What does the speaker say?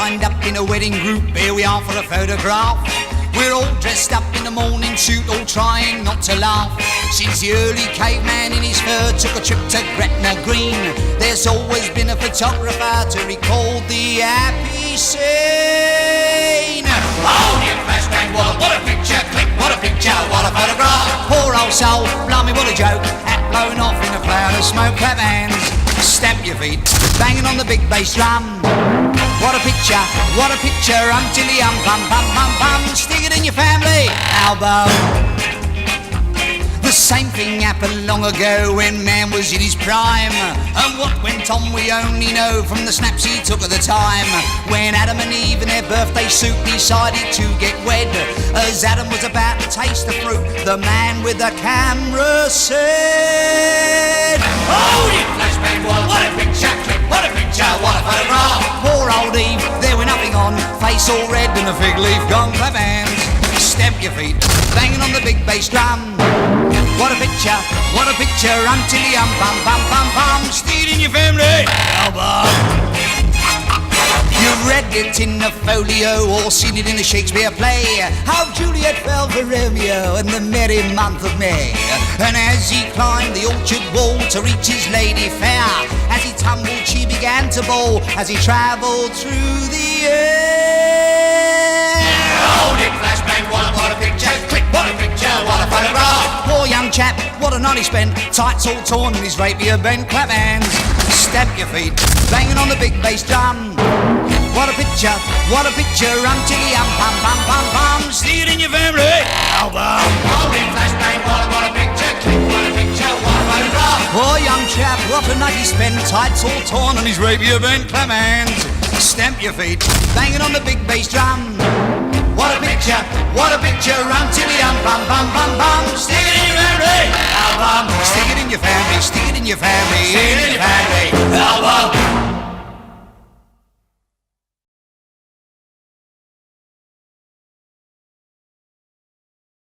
lined up in a wedding group. Here we are for a photograph. We're all dressed up in a morning suit, all trying not to laugh. Since the early caveman in his fur took a trip to Gretna Green, there's always been a photographer to record the happy scene. Oh, you flashbang, what a picture, click, what a picture, what a photograph. Poor old soul, blimey, what a joke, hat blown off in a cloud of smoke. Clap hands, stamp your feet, banging on the big bass drum. What a picture, tilly pum pum pum pum. Stick it in your family album. The same thing happened long ago when man was in his prime. And what went on we only know from the snaps he took at the time. When Adam and Eve in their birthday suit decided to get wed. As Adam was about to taste the fruit, the man with the camera said, "Oh, you flashbang wall, what a picture, click, what a picture, what a photograph." Poor old Eve, there with nothing on, face all red and a fig leaf gone. Clap hands, stamp your feet, banging on the big bass drum. What a picture, tilly pum pum pum pum. Stick it in your family album. You've read it in the folio or seen it in a Shakespeare play, how Juliet fell for Romeo in the merry month of May. And as he climbed the orchard wall to reach his lady fair, as he tumbled she began to bawl as he travelled through the air. Oh, Dick Flashbang, what a picture, click, what a picture, what a photograph. Poor young chap, what a night he spent, tights all torn and his rapier bent. Clap hands, stamp your feet, banging on the big bass drum. What a picture, tilly pum pum pum pum. See it in your family album. Holy flashbang, what a picture, click, what a picture, what a photograph. Poor young chap, what a night he spent, tights all torn and his rapier bent. Clap hands, stamp your feet, banging on the big bass drum. What a picture, tilly pum pum pum pum. Stick it in your family album. Stick it in your family, stick it in your family.